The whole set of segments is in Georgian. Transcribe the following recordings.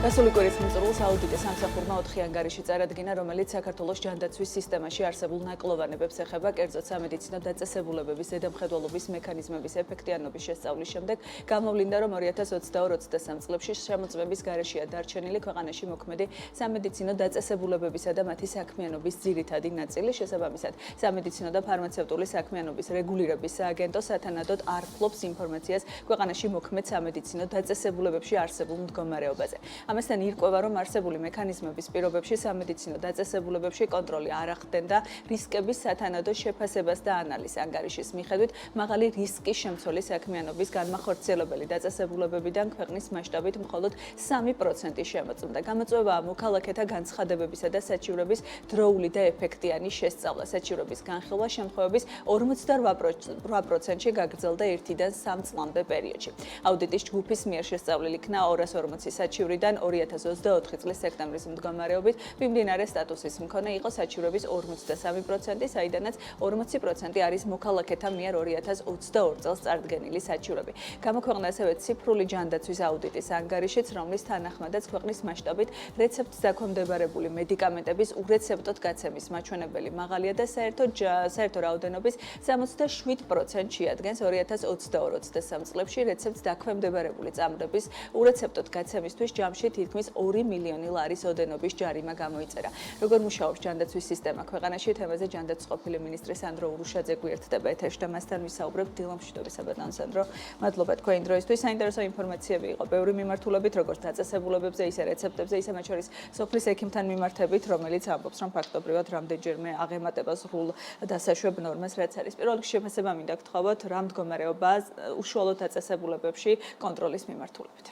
გასული კვირის მიწურულს აუდიტის სამსახურმა 4 ანგარიში წარადგინა, რომელიც საქართველოს ჯანდაცვის სისტემაში არსებულ ნაკლოვანებებს ეხება, კერძოდ სამედიცინო დაწესებულებების ზედამხედველობის მექანიზმების ეფექტიანობის შესწავლის შემდეგ გამოვლინდა, რომ 2022-23 წლებში შემოწმების გარეშეა დარჩენილი ქვეყანაში მოქმედი სამედიცინო დაწესებულებებისა და მათი საქმიანობის ძირითადი ნაწილი. შესაბამისად, სამედიცინო და ფარმაცევტული საქმიანობის რეგულირების სააგენტო სათანადოდ არ ფლობს ინფორმაციას ქვეყანაში მოქმედ სამედიცინო დაწესებულებებში არსებულ მდგომარეობაზე. ამასთან ირკვევა, რომ არსებული მექანიზმების პირობებში სამედიცინო დაწესებულებებში კონტროლი არ ახდენდა რისკების სათანადო შეფასებას და ანალიზს. ანგარიშის მიხედვით, მაღალი რისკის შემცველი საქმიანობის განმახორციელებელი დაწესებულებებიდან ქვეყნის მასშტაბით მხოლოდ 3% შემოწმდა. გამოწვევაა მოქალაქეთა განცხადებებისა და საჩივრების დროული და ეფექტიანი შესწავლა. საჩივრების განხილვა შემთხვევების 48%-ში გაგრძელდა 1-დან 3 წლამდე პერიოდში. აუდიტის ჯგუფის მიერ შესწავლილი იქნა 240 საჩივრიდან 2024 წლის სექტემბრის მდგომარეობით მიმდინარე სტატუსის მქონე იყო საჩივრების 53%, საიდანაც 40% არის მოქალაქეთა მიერ 2022 წელს წარდგენილი საჩივრები. გამოქვეყნდა ასევე ციფრული ჯანდაცვის აუდიტის ანგარიშიც, რომლის თანახმადაც ქვეყნის მასშტაბით რეცეპტს დაქვემდებარებული მედიკამენტების ურეცეპტოდ გაცემის მაჩვენებელი მაღალია და საერთო რაოდენობის 67% შეადგენს 2022-23 წლებში რეცეპტს დაქვემდებარებული წამლების ურეცეპტოდ გაცემისთვის ჯამში თითქმის 2 მილიონი ლარის ოდენობის ჯარიმა გამოიწერა. როგორ მუშაობს ჯანდაცვის სისტემა ქვეყანაში? თემაზე ჯანდაცვის ყოფილი მინისტრი სანდრო ურუშაძე გვერდდება ეთერში და მასთან ვისაუბრებთ. დილამშვიდობისა ბატონ სანდრო. მადლობა თქვენი დროისთვის. საინტერესო ინფორმაციები იყო ბევრი მიმართულებით, როგორც დაწესებულებებზე, ისე რეცეპტებზე, ისე მათ შორის სოფლის ექიმთან მიმართებით, რომელიც ამბობს, რომ ფაქტობრივად რამდენჯერმე აღემატება სრულ დასაშვებ ნორმას, რაც არის. პირველ რიგში შეფასება მინდა გთხოვოთ, რა მდგომარეობაა უშუალოდ დაწესებულებებში კონტროლის მიმართულებით.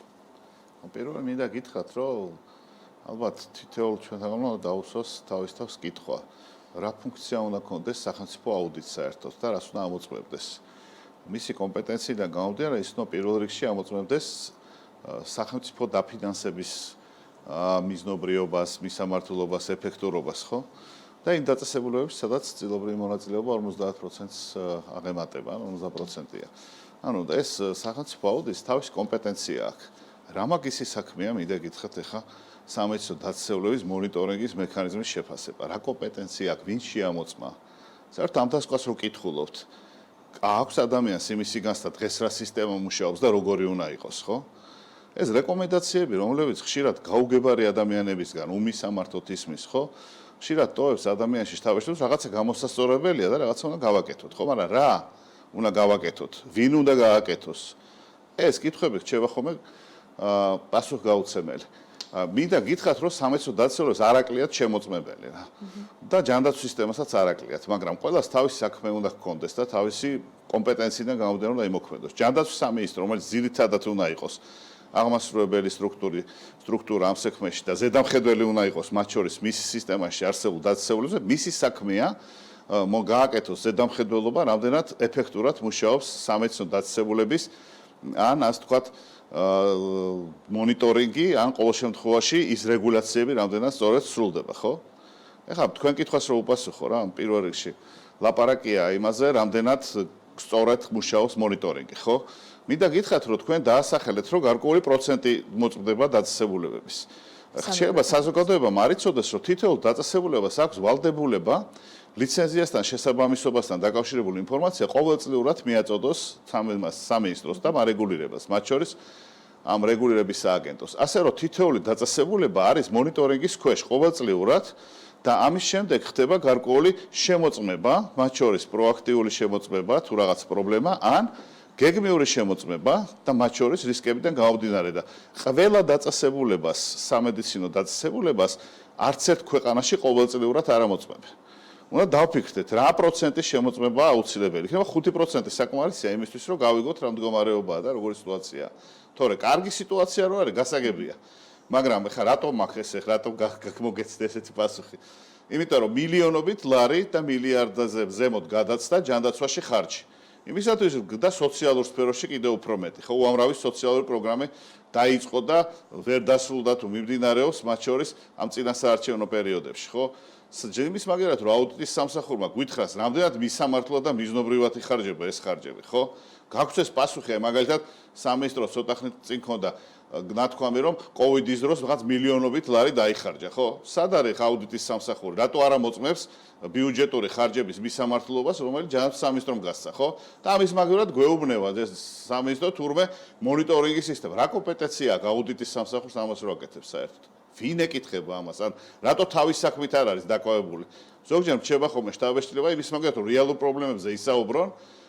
პირველად მინდა გითხრათ, რომ ალბათ თითოეულ ჩვენთან უნდა დაუსვას თავის თავს კითხვა, რა ფუნქცია უნდა კონდეს სახელმწიფო აუდიტს საერთოდ და რას უნდა ამოწმებდეს. მისი კომპეტენციიდან გამომდინარე, ის უნდა პირველ რიგში ამოწმებდეს სახელმწიფო დაფინანსების მიზნობრიობას, მისამართულობას, ეფექტურობას, ხო? და იმ დაწესებულებებში, სადაც წილობრივი მონაწილეობა 50%-ს აღემატება, 50%-ია. ანუ ეს სახელმწიფო აუდიტის თავისი კომპეტენცია აქვს. რა მაგისი საქმეა, მინდა გითხრათ ახლა სამედიცინო დაწესებულების მონიტორინგის მექანიზმის შეფასება. რა კომპეტენცია აქვს, ვინ შეამოწმა? საერთოდ ამ დასკვას რო კითხულობთ, აქვს ადამიანს იმისი განცდა დღეს რა სისტემა მუშაობს და როგორი უნდა იყოს, ხო? ეს რეკომენდაციები, რომლებიც ხშირად გაუგებარი ადამიანებისგან უმისამართოდ ისმის, ხო? ხშირად ტოვებს ადამიანში შთაბეჭდილებას, რაღაცა გამოსასწორებელია და რაღაცა უნდა გავაკეთოთ, ხო? მაგრამ რა უნდა გავაკეთოთ? ვინ უნდა გააკეთოს? ეს კითხვები რჩება ხოლმე პასუხგაუცემელი. მინდა გითხრათ, რომ სამედიცინო დაწესებულებას არაკლიათ შემოწმებელი რა. და ჯანდაცვის სისტემასაც არაკლიათ, მაგრამ ყველას თავისი საქმე უნდა ჰქონდეს და თავისი კომპეტენციიდან გამომდინარე უნდა იმოქმედოს. ჯანდაცვის სამინისტრო, რომელიც ძირითადად უნდა იყოს აღმასრულებელი სტრუქტურა ამ საქმეში და ზედამხედველი უნდა იყოს მათ შორის მისი სისტემაში არსებულ დაწესებულებებზე, მისი საქმეა გააკეთოს ზედამხედველობა, რამდენად ეფექტურად მუშაობს სამედიცინო დაწესებულების ან ასე ვთქვათ მონიტორინგი, ან ყოველ შემთხვევაში ის რეგულაციები რამდენად სწორად სრულდება, ხო? ეხლა თქვენ კითხვას რო უპასუხო რა, პირველ რიგში ლაპარაკია იმაზე, რამდენად სწორად მუშაობს მონიტორინგი, ხო? მინდა გითხრათ, რომ თქვენ დაასახელეთ, რომ გარკვეული პროცენტი მოწმდება დაწესებულებების. ხშირება საზოგადოებამ არ იცოდეს, რომ თითოეულ დაწესებულებას აქვს ვალდებულება ლიცენზიასთან შესაბამისობასთან დაკავშირებული ინფორმაცია ყოველწლიურად მიაწოდოს სამინისტროს და მარეგულირებას, მათ შორის ამ რეგულირების სააგენტოს. ასე რომ თითოეული დაწესებულება არის მონიტორინგის ქვეშ ყოველწლიურად და ამის შემდეგ ხდება გარკვეული შემოწმება, მათ შორის პროაქტიული შემოწმება თუ რაღაც პრობლემა, ან გეგმიური შემოწმება და მათ შორის რისკებიდან გამომდინარე და ყველა დაწესებულებას, სამედიცინო დაწესებულებას არც ერთ ქვეყანაში ყოველწლიურად არ ამოწმებენ. უნდა დავფიქრდეთ, რა პროცენტის შემოწმებაა აუცილებელი. იქნება 5% საკმარისია იმისთვის, რომ გავიგოთ რა მდგომარეობაა და როგორი სიტუაციაა. თორე კარგი სიტუაცია რო არის, გასაგებია. მაგრამ ეხლა რატომ აქ ეს რატომ მოგეცდა ესეთი პასუხი? იმიტომ რომ მილიონობით ლარი და მილიარდაზე ზემოთ გადაცდა ჯანდაცვაში ხარჯი. იმისათვის და სოციალურ სფეროში კიდევ უფრო მეტი. ხო, უამრავი სოციალური პროგრამა დაიწყო და ვერ დასრულდა თუ მიმდინარეობს, მათ შორის ამ წინასაარჩევნო პერიოდებში, ხო? ჯემის მაგერად რომ აუდიტის სამსახურმა გითხრას, რამდენად მისამართლად და მიზნობრივად იხარჯება ეს ხარჯები, ხო? გაგვცეს პასუხი, მაგალითად, სამინისტრო ცოტა ხნით წინ ქონდა ნათქვამი, რომ კოვიდის დროს რაღაც მილიონობით ლარი დაიხარჯა, ხო? სად არის აუდიტის სამსახური? რატო არ ამოწმებს ბიუჯეტური ხარჯების მისამართლობას, რომელიც ჯანდაცვის სამინისტრომ გასცა, ხო? და ამის მაგალითად გვეუბნება ეს სამინისტრო თურმე მონიტორინგის სისტემა. რა კომპეტენცია აქვს აუდიტის სამსახურს ამას რო აკეთებს საერთოდ? ვინ ეკითხება ამას? ან რატო თავის საქმით არ არის დაკავებული? ზოგჯერ რჩება ხოლმე შტაბ-ეშტილება იმის მაგალითად, რომ რეალურ პრობლემებზე ისაუბრონ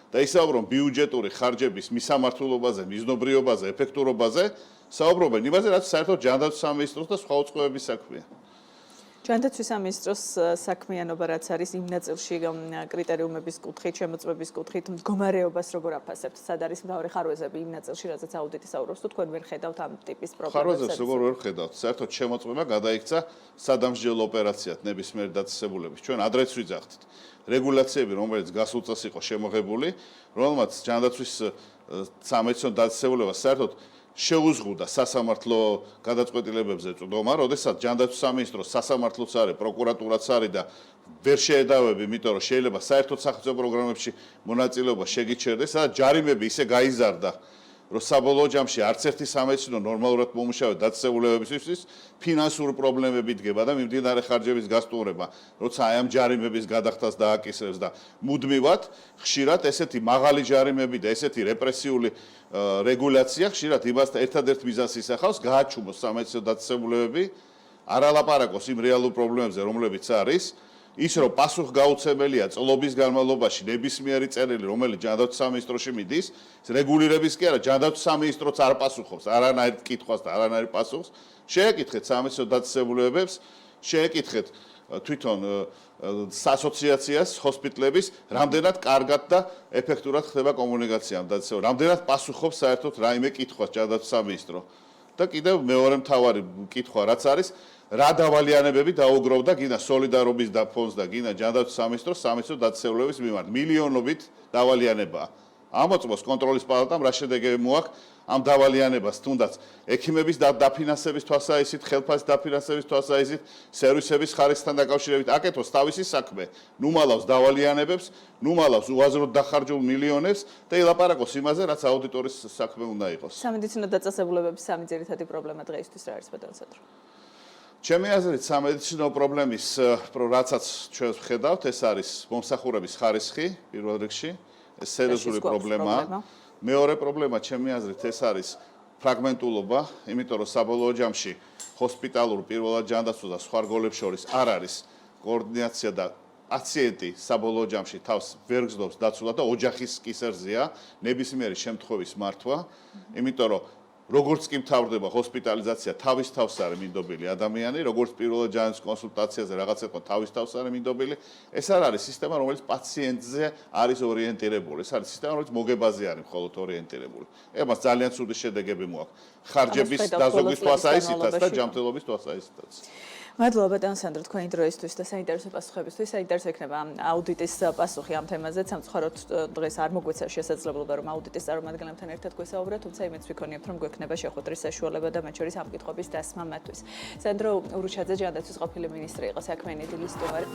და ისაუბრონ ბიუჯეტური ხარჯების მისამართლობაზე, მიზნობრიობაზე, ეფექტურობაზე, საუბრობენ იმაზე, რაც საერთოდ ჯანდაცვის სამინისტროს და სხვა უწყებების საქმეა. ჯანდაცვის სამინისტროს საქმიანობა რაც არის იმ ნაწილში კრიტერიუმების კუთხით, შემოწმების კუთხით, მდგომარეობას როგორ აფასებთ? სად არის მთავარი ხარვეზები იმ ნაწილში, რაზეც აუდიტი საუბრობს, თუ თქვენ ვერ ხედავთ ამ ტიპის პრობლემებს? ხარვეზებს როგორ ვერ ხედავთ? საერთოდ შემოწმება გადაიქცა სადამსჯელო ოპერაციად ნებისმიერ დაწესებულების. ჩვენ ადრეც ვიძახთ რეგულაციები, რომელიც გასულ წელს იყო შემოღებული, რომელმაც ჯანდაცვის სამედიცინო დაწესებულებას საერთოდ შეუზღუდა სასამართლო გადაწყვეტილებებზე წვდომა, როდესაც ჯანდაცვის სამინისტრო სასამართლოც არის, პროკურატურაც არის და ვერ შეედავები, იმიტომ რომ შეიძლება საერთოდ სახელმწიფო პროგრამებში მონაწილეობა შეგიჩერდეს, სადაც ჯარიმები ისე გაიზარდა, რომ საბოლოო ჯამში არც ერთი სამედიცინო ნორმალურად მომუშავე დაწესებულებებისთვის ფინანსური პრობლემები დგება და მიმდინარე ხარჯების გასტუმრება, როცა აი ამ ჯარიმების გადახდას დააკისრებს და მუდმივად ხშირად ესეთი მაღალი ჯარიმები და ესეთი რეპრესიული რეგულაცია ხშირად იმას ერთადერთ მიზანს ისახავს, გააჩუმოს სამედიცინო დაწესებულებები, არ ალაპარაკოს იმ რეალურ პრობლემებზე, რომლებიც არის, ის რომ პასუხგაუცემელია წლობის განმავლობაში ნებისმიერი წერილი, რომელიც ჯანდაცვის სამინისტროში მიდის, რეგულირების კი არა, ჯანდაცვის სამინისტროც არ პასუხობს არანაირ კითხვას და არანაირ პასუხს. შეეკითხეთ სამედიცინო დაწესებულებებს, შეეკითხეთ თვითონ ასოციაციას, ჰოსპიტლების, რამდენად კარგად და ეფექტურად ხდება კომუნიკაცია ამ დაწესებულებებში, რამდენად პასუხობს საერთოდ რაიმე კითხვას ჯანდაცვის სამინისტრო. და კიდევ მეორე მთავარი კითხვა რაც არის, რა დავალიანებები დაუგროვდა გინა სოლიდარობის ფონდს და გინა ჯანდაცვის სამინისტროს სამედიცინო დაწესებულების მიმართ. მილიონობით დავალიანებაა. ამოწმოს კონტროლის პალატამ რა შედეგები მოაქვს ამ დავალიანებას, თუნდაც ექიმების დაფინანსების თვალსაჩინო, ხელფასის დაფინანსების თვალსაჩინო, სერვისების ხარისხთან დაკავშირებით აკეთოს თავისი საქმე. ნუმალავს დავალიანებებს, ნუმალავს უაზროდ დახარჯულ მილიონებს და ელაპარაკოს იმაზე, რაც აუდიტორის საქმე უნდა იყოს. სამედიცინო დაწესებულებების სამი ძირითადი პრობლემა დღეისთვის რა არის, ბატონ სანდრო? ჩემი აზრით, სამედიცინო პრობლემის, რაცაც ჩვენ ვხედავთ, ეს არის მომსახურების ხარისხი პირველ რიგში, ეს სერიოზული პრობლემაა. მეორე პრობლემა, ჩემი აზრით, ეს არის ფრაგმენტულობა, იმიტომ რომ საბოლოო ჯამში ჰოსპიტალურ პირველად ჯანდაცვას და სხვა რგოლებს შორის არ არის კოორდინაცია და პაციენტი საბოლოო ჯამში თავს ვერ გზნობს დაცულად და ოჯახის კისერზეა ნებისმიერი შემთხვევის მართვა, იმიტომ რომ როგორც კი მთავრდება ჰოსპიტალიზაცია, თავის თავს არის მინდობილი ადამიანი, როგორც პირველად ჯანდაცვის კონსულტაციაზე რაღაც იყო თავის თავს არის მინდობილი, ეს არ არის სისტემა, რომელიც პაციენტზე არის ორიენტირებული, ეს არის სისტემა, რომელიც მოგებაზე არის მხოლოდ ორიენტირებული. ამას ძალიან ცუდი შედეგები მოაქვს. ხარჯების დაზოგვის თვალსაზრისითაც და ჯანმრთელობის თვალსაზრისითაც. მადლობა ბატონ სანდრო თქვენი დროისთვის და საინტერესო პასუხებისთვის. საინტერესო იქნება აუდიტის პასუხი ამ თემაზე. სამწუხაროდ დღეს არ მოგვეცა შესაძლებლობა რომ აუდიტის წარმომადგენლებთან ერთად გვესაუბროთ, თუმცა იმედს ვიქონიებთ რომ გვექნება შეხვედრის საშუალება და მათ შორის ამ კითხვების დასმა მათთვის. სანდრო ურუჩაძე ჯანდაცვის ყოფილი მინისტრი იყო, საქმიანი დილის სტუმარი.